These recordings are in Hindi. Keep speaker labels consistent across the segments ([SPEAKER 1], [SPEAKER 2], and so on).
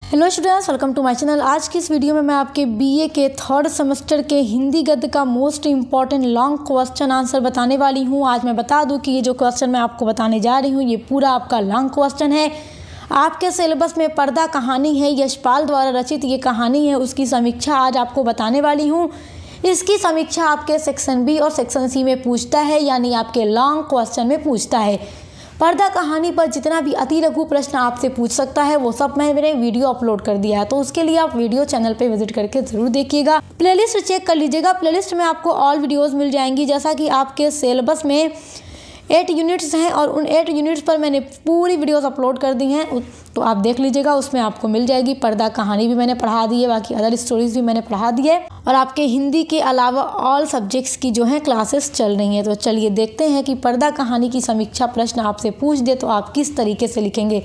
[SPEAKER 1] Hello students, welcome to my channel. आज की इस वीडियो में मैं आपके बीए के थर्ड सेमेस्टर के हिंदी गद्य का most important long question answer बताने वाली हूं। आज मैं बता दूं कि ये जो क्वेश्चन मैं आपको बताने जा रही हूं ये पूरा आपका लॉन्ग क्वेश्चन है। आपके सिलेबस में पर्दा कहानी है, यशपाल द्वारा रचित ये कहानी है, उसकी समीक्षा आज आपको बताने वाली हूँ। इसकी समीक्षा आपके सेक्शन बी और सेक्शन सी में पूछता है, यानी आपके लॉन्ग क्वेश्चन में पूछता है। पर्दा कहानी पर जितना भी अति लघु प्रश्न आपसे पूछ सकता है वो सब मैंने वीडियो अपलोड कर दिया है, तो उसके लिए आप वीडियो चैनल पे विजिट करके जरूर देखिएगा। प्लेलिस्ट चेक कर लीजिएगा, प्लेलिस्ट में आपको ऑल वीडियोस मिल जाएंगी। जैसा कि आपके सिलेबस में 8 यूनिट्स हैं और उन 8 यूनिट्स पर मैंने पूरी वीडियोस अपलोड कर दी हैं, तो आप देख लीजिएगा, उसमें आपको मिल जाएगी। पर्दा कहानी भी मैंने पढ़ा दी है, बाकी अदर स्टोरीज भी मैंने पढ़ा दी है, और आपके हिंदी के अलावा ऑल सब्जेक्ट्स की जो है क्लासेस चल रही हैं। तो चलिए देखते हैं कि पर्दा कहानी की समीक्षा प्रश्न आपसे पूछ दे तो आप किस तरीके से लिखेंगे।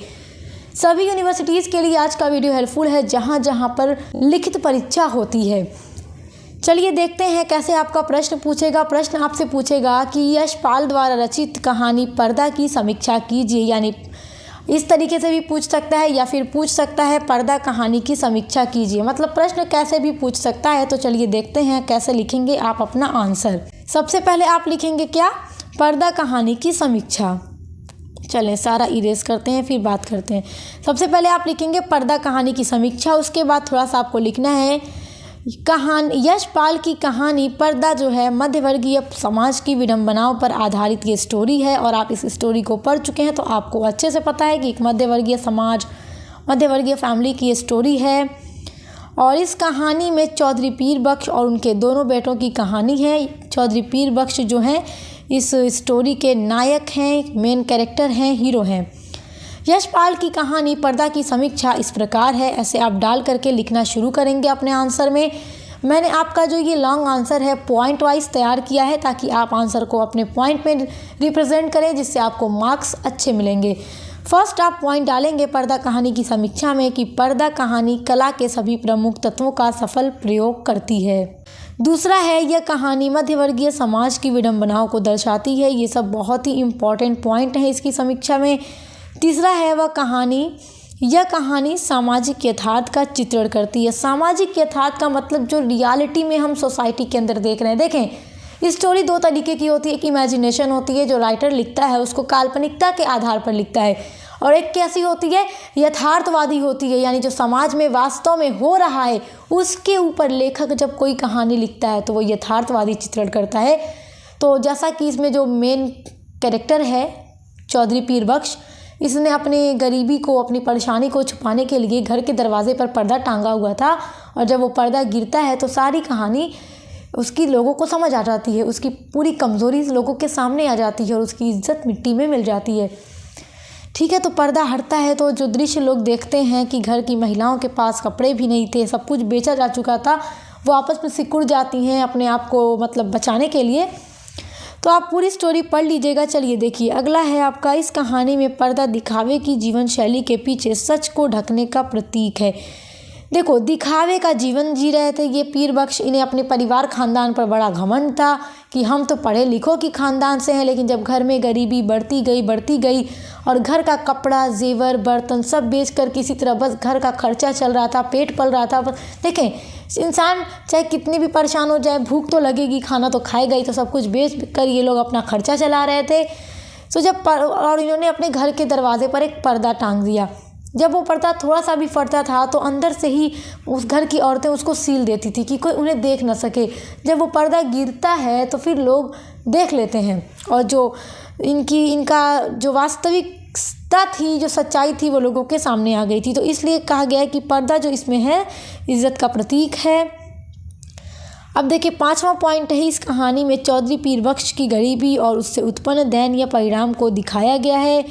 [SPEAKER 1] सभी यूनिवर्सिटीज़ के लिए आज का वीडियो हेल्पफुल है, जहाँ जहाँ पर लिखित परीक्षा होती है। चलिए देखते हैं कैसे आपका प्रश्न पूछेगा। प्रश्न आपसे पूछेगा कि यशपाल द्वारा रचित कहानी पर्दा की समीक्षा कीजिए, यानी इस तरीके से भी पूछ सकता है या फिर पूछ सकता है पर्दा कहानी की समीक्षा कीजिए। मतलब प्रश्न कैसे भी पूछ सकता है। तो चलिए देखते हैं कैसे लिखेंगे आप अपना आंसर। सबसे पहले आप लिखेंगे क्या, पर्दा कहानी की समीक्षा। चलें सारा इरेज करते हैं फिर बात करते हैं। सबसे पहले आप लिखेंगे पर्दा कहानी की समीक्षा। उसके बाद थोड़ा सा आपको लिखना है कहानी, यशपाल की कहानी पर्दा जो है मध्यवर्गीय समाज की विडंबनाओं पर आधारित ये स्टोरी है, और आप इस स्टोरी को पढ़ चुके हैं तो आपको अच्छे से पता है कि एक मध्यवर्गीय समाज, मध्यवर्गीय फैमिली की ये स्टोरी है। और इस कहानी में चौधरी पीर बख्श और उनके दोनों बेटों की कहानी है। चौधरी पीर बख्श जो हैं इस स्टोरी के नायक हैं, मेन कैरेक्टर हैं, हीरो हैं। यशपाल की कहानी पर्दा की समीक्षा इस प्रकार है, ऐसे आप डाल करके लिखना शुरू करेंगे अपने आंसर में। मैंने आपका जो ये लॉन्ग आंसर है पॉइंट वाइज तैयार किया है, ताकि आप आंसर को अपने पॉइंट में रिप्रेजेंट करें, जिससे आपको मार्क्स अच्छे मिलेंगे। फर्स्ट आप पॉइंट डालेंगे पर्दा कहानी की समीक्षा में कि पर्दा कहानी कला के सभी प्रमुख तत्वों का सफल प्रयोग करती है। दूसरा है यह कहानी मध्यवर्गीय समाज की विडंबनाओं को दर्शाती है। ये सब बहुत ही इंपॉर्टेंट पॉइंट हैं इसकी समीक्षा में। तीसरा है यह कहानी सामाजिक यथार्थ का चित्रण करती है। सामाजिक यथार्थ का मतलब जो रियलिटी में हम सोसाइटी के अंदर देख रहे हैं। देखें, स्टोरी दो तरीके की होती है। एक इमेजिनेशन होती है, जो राइटर लिखता है उसको काल्पनिकता के आधार पर लिखता है, और एक कैसी होती है, यथार्थवादी होती है, यानी जो समाज में वास्तव में हो रहा है उसके ऊपर लेखक जब कोई कहानी लिखता है तो वो यथार्थवादी चित्रण करता है। तो जैसा कि इसमें जो मेन कैरेक्टर है चौधरी पीर बख्श, इसने अपनी गरीबी को, अपनी परेशानी को छुपाने के लिए घर के दरवाजे पर पर्दा टांगा हुआ था, और जब वो पर्दा गिरता है तो सारी कहानी उसकी लोगों को समझ आ जाती है, उसकी पूरी कमज़ोरी लोगों के सामने आ जाती है और उसकी इज्जत मिट्टी में मिल जाती है। ठीक है, तो पर्दा हटता है तो जो दृश्य लोग देखते हैं कि घर की महिलाओं के पास कपड़े भी नहीं थे, सब कुछ बेचा जा चुका था, वो आपस में सिकुड़ जाती हैं अपने आप को मतलब बचाने के लिए। तो आप पूरी स्टोरी पढ़ लीजिएगा। चलिए देखिए, अगला है आपका, इस कहानी में पर्दा दिखावे की जीवन शैली के पीछे सच को ढकने का प्रतीक है। देखो, दिखावे का जीवन जी रहे थे ये पीर बख्श। इन्हें अपने परिवार खानदान पर बड़ा घमंड था कि हम तो पढ़े लिखों की खानदान से हैं, लेकिन जब घर में गरीबी बढ़ती गई और घर का कपड़ा, जेवर, बर्तन सब बेचकर किसी तरह बस घर का खर्चा चल रहा था, पेट पल रहा था। बस देखें, इंसान चाहे कितनी भी परेशान हो जाए, भूख तो लगेगी, खाना तो खाएगा ही, तो सब कुछ बेच कर ये लोग अपना खर्चा चला रहे थे। तो और इन्होंने अपने घर के दरवाजे पर एक पर्दा टांग दिया। जब वो पर्दा थोड़ा सा भी फटता था तो अंदर से ही उस घर की औरतें उसको सील देती थी कि कोई उन्हें देख न सके। जब वो पर्दा गिरता है तो फिर लोग देख लेते हैं, और जो इनका जो वास्तविकता थी, जो सच्चाई थी, वो लोगों के सामने आ गई थी। तो इसलिए कहा गया है कि पर्दा जो इसमें है इज्जत का प्रतीक है। अब देखिए, 5वां पॉइंट है, इस कहानी में चौधरी पीर बख्श की गरीबी और उससे उत्पन्न दयनीय परिणाम को दिखाया गया है।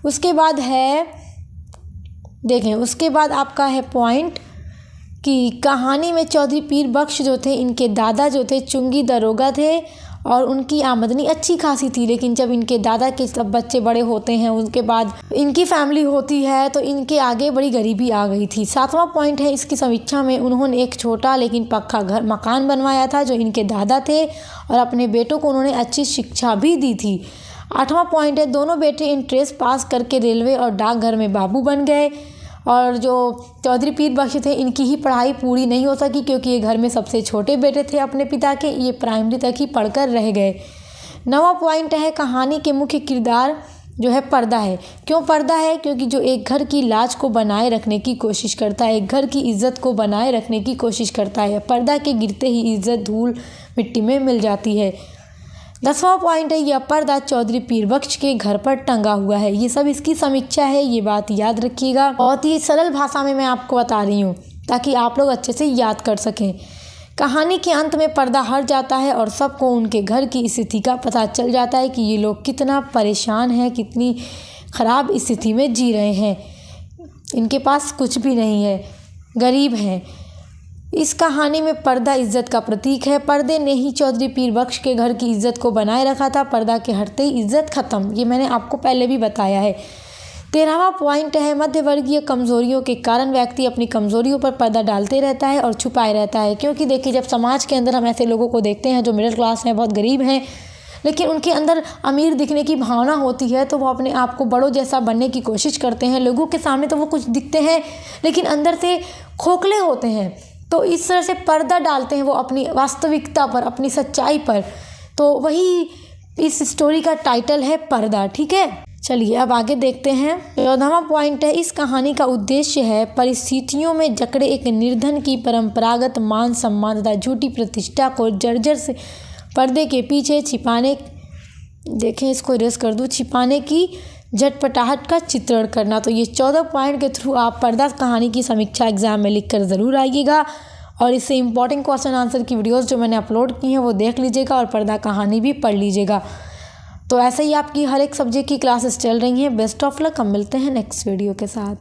[SPEAKER 1] उसके बाद है, देखें, उसके बाद आपका है पॉइंट कि कहानी में चौधरी पीर बख्श जो थे, इनके दादा जो थे चुंगी दरोगा थे और उनकी आमदनी अच्छी खासी थी, लेकिन जब इनके दादा के सब बच्चे बड़े होते हैं, उनके बाद इनकी फैमिली होती है, तो इनके आगे बड़ी गरीबी आ गई थी। 7वां पॉइंट है, इसकी समीक्षा में उन्होंने एक छोटा लेकिन पक्का मकान बनवाया था जो इनके दादा थे, और अपने बेटों को उन्होंने अच्छी शिक्षा भी दी थी। 8वां पॉइंट है, दोनों बेटे इंट्रेंस पास करके रेलवे और डाकघर में बाबू बन गए। और जो चौधरी पीर बख्श थे इनकी ही पढ़ाई पूरी नहीं हो सकी क्योंकि ये घर में सबसे छोटे बेटे थे अपने पिता के, ये प्राइमरी तक ही पढ़कर रह गए। 9वां पॉइंट है कहानी के मुख्य किरदार जो है पर्दा है। क्यों पर्दा है? क्योंकि जो एक घर की लाज को बनाए रखने की कोशिश करता है, एक घर की इज्जत को बनाए रखने की कोशिश करता है। पर्दा के गिरते ही इज्जत धूल मिट्टी में मिल जाती है। 10वां पॉइंट है यह पर्दा चौधरी पीर बख्श के घर पर टंगा हुआ है। ये सब इसकी समीक्षा है, ये बात याद रखिएगा। बहुत ही सरल भाषा में मैं आपको बता रही हूँ ताकि आप लोग अच्छे से याद कर सकें। कहानी के अंत में पर्दा हट जाता है और सबको उनके घर की स्थिति का पता चल जाता है कि ये लोग कितना परेशान हैं, कितनी ख़राब स्थिति में जी रहे हैं। इनके पास कुछ भी नहीं है, गरीब हैं। इस कहानी में पर्दा इज्जत का प्रतीक है। पर्दे ने ही चौधरी पीर बख्श के घर की इज्जत को बनाए रखा था। पर्दा के हटते ही इज्जत ख़त्म। ये मैंने आपको पहले भी बताया है। 13वां पॉइंट है मध्यवर्गीय कमज़ोरियों के कारण व्यक्ति अपनी कमज़ोरियों पर पर्दा डालते रहता है और छुपाए रहता है। क्योंकि देखिए जब समाज के अंदर हम ऐसे लोगों को देखते हैं जो मिडिल क्लास हैं, बहुत गरीब हैं, लेकिन उनके अंदर अमीर दिखने की भावना होती है तो वो अपने आप को बड़ों जैसा बनने की कोशिश करते हैं। लोगों के सामने तो वो कुछ दिखते हैं लेकिन अंदर से खोखले होते हैं। तो इस तरह से पर्दा डालते हैं वो अपनी वास्तविकता पर, अपनी सच्चाई पर। तो वही इस स्टोरी का टाइटल है पर्दा। ठीक है, चलिए अब आगे देखते हैं। 14वां पॉइंट है इस कहानी का उद्देश्य है परिस्थितियों में जकड़े एक निर्धन की परंपरागत मान सम्मान तथा झूठी प्रतिष्ठा को जर्जर से पर्दे के पीछे छिपाने, देखें इसको इरेज कर दूँ, छिपाने की झटपटाहट का चित्रण करना। तो ये 14 पॉइंट के थ्रू आप पर्दा कहानी की समीक्षा एग्जाम में लिखकर ज़रूर आइएगा और इससे इम्पॉर्टेंट क्वेश्चन आंसर की वीडियोस जो मैंने अपलोड की हैं वो देख लीजिएगा और पर्दा कहानी भी पढ़ लीजिएगा। तो ऐसे ही आपकी हर एक सब्जेक्ट की क्लासेस चल रही हैं। Best of luck. हम मिलते हैं नेक्स्ट वीडियो के साथ।